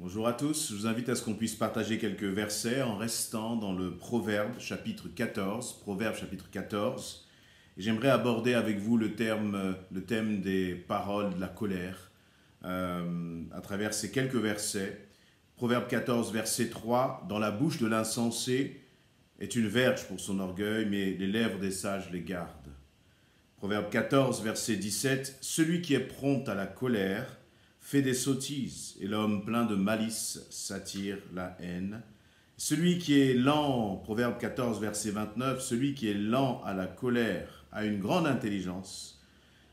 Bonjour à tous, je vous invite à ce qu'on puisse partager quelques versets en restant dans le Proverbe chapitre 14. Proverbe chapitre 14. Et j'aimerais aborder avec vous le thème des paroles de la colère à travers ces quelques versets. Proverbe 14, verset 3. Dans la bouche de l'insensé est une verge pour son orgueil, mais les lèvres des sages les gardent. Proverbe 14, verset 17. Celui qui est prompt à la colère fait des sottises, et l'homme plein de malice s'attire la haine. Celui qui est lent, Proverbe 14, verset 29, celui qui est lent à la colère a une grande intelligence,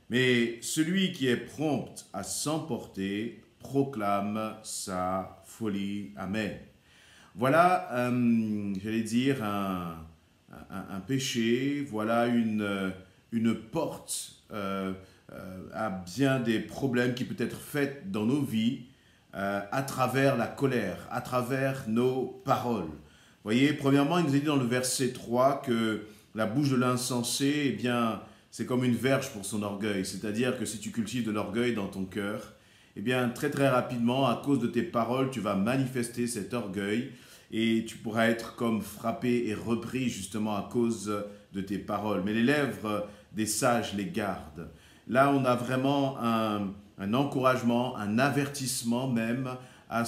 mais celui qui est prompt à s'emporter proclame sa folie. Amen. Voilà, j'allais dire, un péché, voilà une porte à bien des problèmes qui peuvent être faits dans nos vies à travers la colère, à travers nos paroles. Vous voyez, premièrement, il nous est dit dans le verset 3 que la bouche de l'insensé, eh bien, c'est comme une verge pour son orgueil. C'est-à-dire que si tu cultives de l'orgueil dans ton cœur, eh bien, très très rapidement, à cause de tes paroles, tu vas manifester cet orgueil et tu pourras être comme frappé et repris justement à cause de tes paroles. Mais les lèvres des sages les gardent. Là, on a vraiment un encouragement, un avertissement même à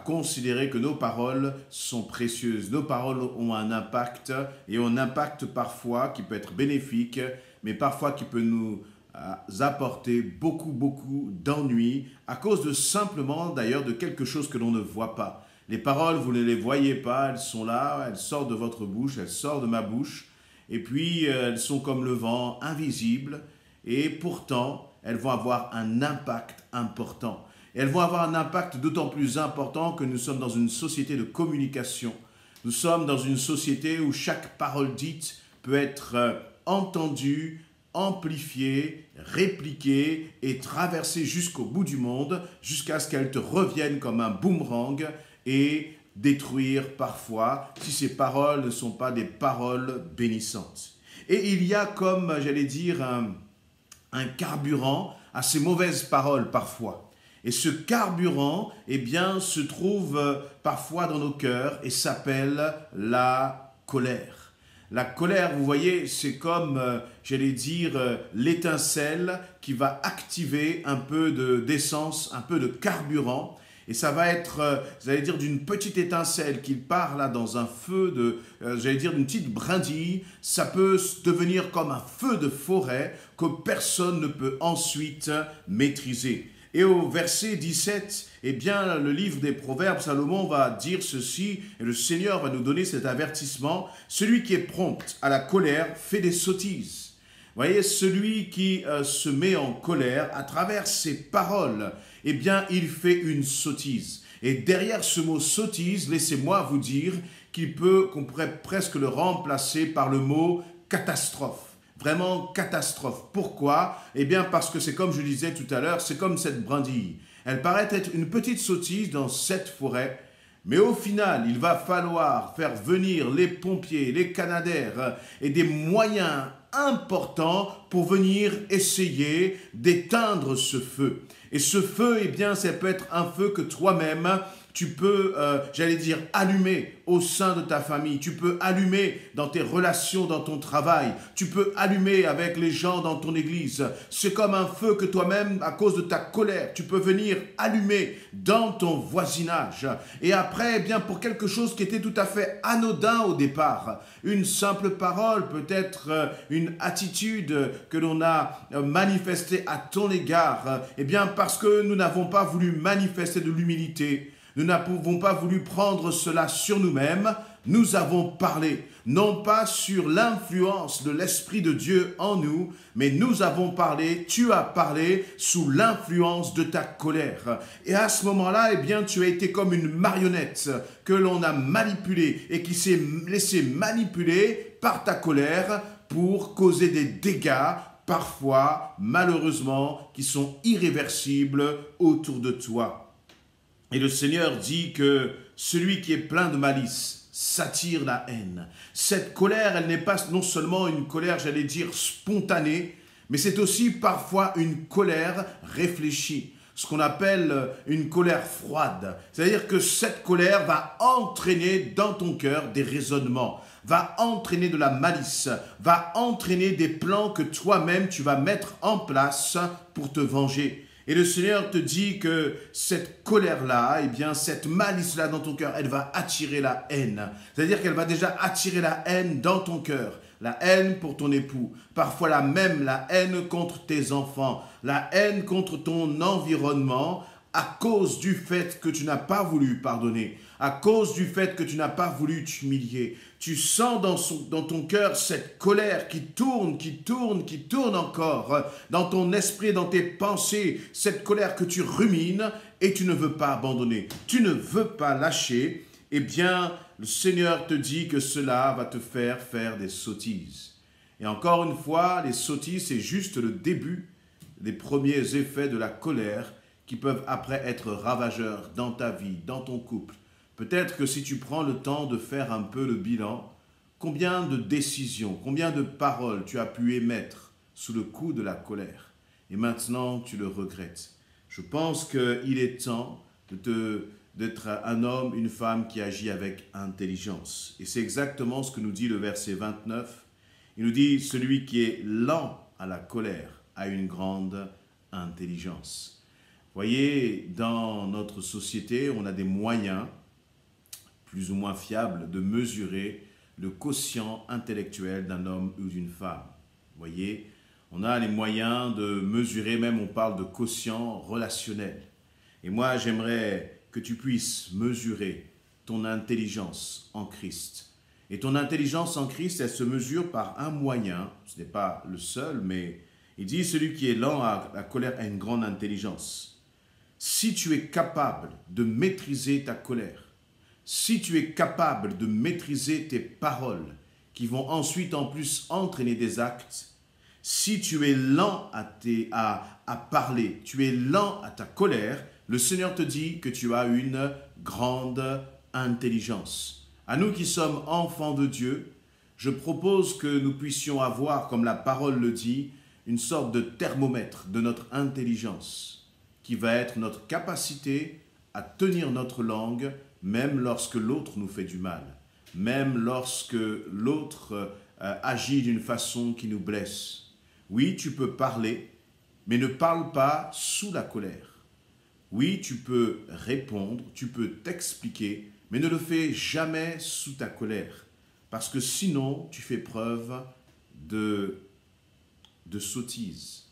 considérer que nos paroles sont précieuses. Nos paroles ont un impact, et ont un impact parfois qui peut être bénéfique, mais parfois qui peut nous apporter beaucoup d'ennuis à cause de simplement d'ailleurs de quelque chose que l'on ne voit pas. Les paroles, vous ne les voyez pas, elles sont là, elles sortent de votre bouche, elles sortent de ma bouche, et puis elles sont comme le vent, invisibles. Et pourtant, elles vont avoir un impact important. Et elles vont avoir un impact d'autant plus important que nous sommes dans une société de communication. Nous sommes dans une société où chaque parole dite peut être entendue, amplifiée, répliquée et traversée jusqu'au bout du monde, jusqu'à ce qu'elle te revienne comme un boomerang et détruire parfois, si ces paroles ne sont pas des paroles bénissantes. Et il y a comme, j'allais dire, un carburant à ces mauvaises paroles parfois. Et ce carburant, eh bien, se trouve parfois dans nos cœurs et s'appelle la colère. La colère, vous voyez, c'est comme, j'allais dire, l'étincelle qui va activer un peu d'essence, un peu de carburant. Et ça va être, j'allais dire, d'une petite étincelle qui part là dans un feu j'allais dire, d'une petite brindille. Ça peut devenir comme un feu de forêt que personne ne peut ensuite maîtriser. Et au verset 17, eh bien, le livre des Proverbes, Salomon va dire ceci, et le Seigneur va nous donner cet avertissement. Celui qui est prompt à la colère fait des sottises. Vous voyez, celui qui se met en colère à travers ses paroles, eh bien, il fait une sottise. Et derrière ce mot sottise, laissez-moi vous dire qu'on pourrait presque le remplacer par le mot catastrophe. Vraiment catastrophe. Pourquoi? Eh bien, parce que c'est comme je disais tout à l'heure, c'est comme cette brindille. Elle paraît être une petite sottise dans cette forêt, mais au final, il va falloir faire venir les pompiers, les canadaires et des moyens importants pour venir essayer d'éteindre ce feu. Et ce feu, eh bien, ça peut être un feu que toi-même, tu peux, j'allais dire, allumer au sein de ta famille. Tu peux allumer dans tes relations, dans ton travail. Tu peux allumer avec les gens dans ton église. C'est comme un feu que toi-même, à cause de ta colère, tu peux venir allumer dans ton voisinage. Et après, eh bien, pour quelque chose qui était tout à fait anodin au départ, une simple parole, peut-être une attitude que l'on a manifestée à ton égard, eh bien, parce que nous n'avons pas voulu manifester de l'humilité, nous n'avons pas voulu prendre cela sur nous-mêmes, nous avons parlé, non pas sur l'influence de l'Esprit de Dieu en nous, mais nous avons parlé, tu as parlé sous l'influence de ta colère. Et à ce moment-là, eh bien, tu as été comme une marionnette que l'on a manipulée et qui s'est laissée manipuler par ta colère pour causer des dégâts, parfois, malheureusement, qui sont irréversibles autour de toi. Et le Seigneur dit que celui qui est plein de malice s'attire la haine. Cette colère, elle n'est pas non seulement une colère, j'allais dire, spontanée, mais c'est aussi parfois une colère réfléchie. ce qu'on appelle une colère froide. C'est-à-dire que cette colère va entraîner dans ton cœur des raisonnements, va entraîner de la malice, va entraîner des plans que toi-même tu vas mettre en place pour te venger. Et le Seigneur te dit que cette colère-là, eh bien, cette malice-là dans ton cœur, elle va attirer la haine. C'est-à-dire qu'elle va déjà attirer la haine dans ton cœur. La haine pour ton époux, parfois la haine contre tes enfants, la haine contre ton environnement à cause du fait que tu n'as pas voulu pardonner, à cause du fait que tu n'as pas voulu t'humilier. Tu sens dans ton cœur cette colère qui tourne encore dans ton esprit, dans tes pensées, cette colère que tu rumines et tu ne veux pas abandonner, tu ne veux pas lâcher. Eh bien, le Seigneur te dit que cela va te faire des sottises. Et encore une fois, les sottises, c'est juste le début des premiers effets de la colère qui peuvent après être ravageurs dans ta vie, dans ton couple. Peut-être que si tu prends le temps de faire un peu le bilan, combien de décisions, combien de paroles tu as pu émettre sous le coup de la colère. Et maintenant, tu le regrettes. Je pense qu'il est temps d'être un homme, une femme qui agit avec intelligence. Et c'est exactement ce que nous dit le verset 29. Il nous dit, celui qui est lent à la colère a une grande intelligence. Voyez, dans notre société, on a des moyens, plus ou moins fiables, de mesurer le quotient intellectuel d'un homme ou d'une femme. Voyez, on a les moyens de mesurer, même on parle de quotient relationnel. Et moi, j'aimerais que tu puisses mesurer ton intelligence en Christ. Et ton intelligence en Christ, elle se mesure par un moyen, ce n'est pas le seul, mais il dit, celui qui est lent à la colère a une grande intelligence. Si tu es capable de maîtriser ta colère, si tu es capable de maîtriser tes paroles, qui vont ensuite en plus entraîner des actes, si tu es lent à parler, tu es lent à ta colère, le Seigneur te dit que tu as une grande intelligence. À nous qui sommes enfants de Dieu, je propose que nous puissions avoir, comme la parole le dit, une sorte de thermomètre de notre intelligence, qui va être notre capacité à tenir notre langue, même lorsque l'autre nous fait du mal, même lorsque l'autre agit d'une façon qui nous blesse. Oui, tu peux parler, mais ne parle pas sous la colère. Oui, tu peux répondre, tu peux t'expliquer, mais ne le fais jamais sous ta colère, parce que sinon, tu fais preuve de sottise,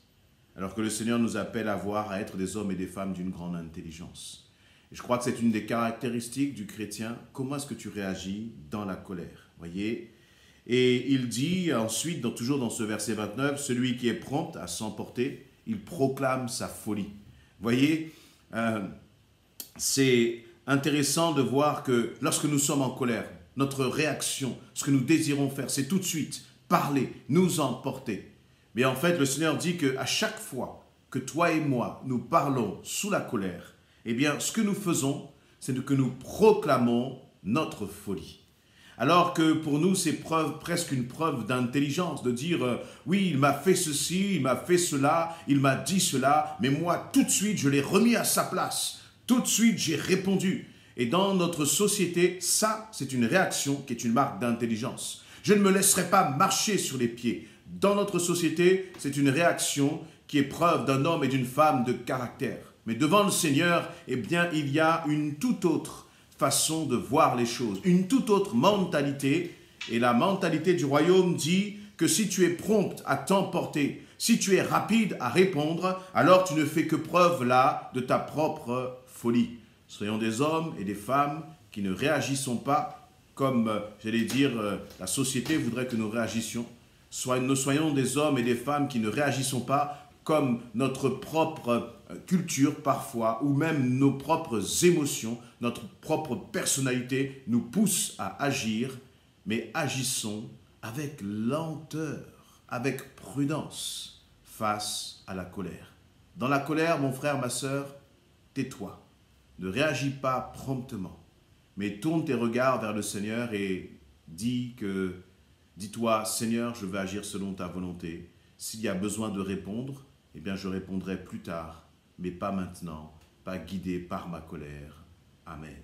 alors que le Seigneur nous appelle à être des hommes et des femmes d'une grande intelligence. Et je crois que c'est une des caractéristiques du chrétien. Comment est-ce que tu réagis dans la colère? Voyez? Et il dit ensuite, toujours dans ce verset 29, celui qui est prompt à s'emporter, il proclame sa folie. Voyez? C'est intéressant de voir que lorsque nous sommes en colère, notre réaction, ce que nous désirons faire, c'est tout de suite parler, nous emporter. Mais en fait, le Seigneur dit qu'à chaque fois que toi et moi, nous parlons sous la colère, eh bien, ce que nous faisons, c'est que nous proclamons notre folie. Alors que pour nous, c'est presque une preuve d'intelligence, de dire oui, il m'a fait ceci, il m'a fait cela, il m'a dit cela, mais moi, tout de suite, je l'ai remis à sa place. Tout de suite, j'ai répondu. Et dans notre société, ça, c'est une réaction qui est une marque d'intelligence. Je ne me laisserai pas marcher sur les pieds. Dans notre société, c'est une réaction qui est preuve d'un homme et d'une femme de caractère. Mais devant le Seigneur, eh bien, il y a une toute autre façon de voir les choses, une toute autre mentalité. Et la mentalité du royaume dit que si tu es prompt à t'emporter, si tu es rapide à répondre, alors tu ne fais que preuve là de ta propre folie. Soyons des hommes et des femmes qui ne réagissons pas comme, j'allais dire, la société voudrait que nous réagissions. Nous soyons des hommes et des femmes qui ne réagissons pas comme notre propre culture parfois, ou même nos propres émotions, notre propre personnalité nous pousse à agir, mais agissons avec lenteur, avec prudence face à la colère. Dans la colère, mon frère, ma sœur, tais-toi. Ne réagis pas promptement, mais tourne tes regards vers le Seigneur et dis-toi, Seigneur, je veux agir selon ta volonté. S'il y a besoin de répondre, eh bien je répondrai plus tard. mais pas maintenant, pas guidé par ma colère. Amen.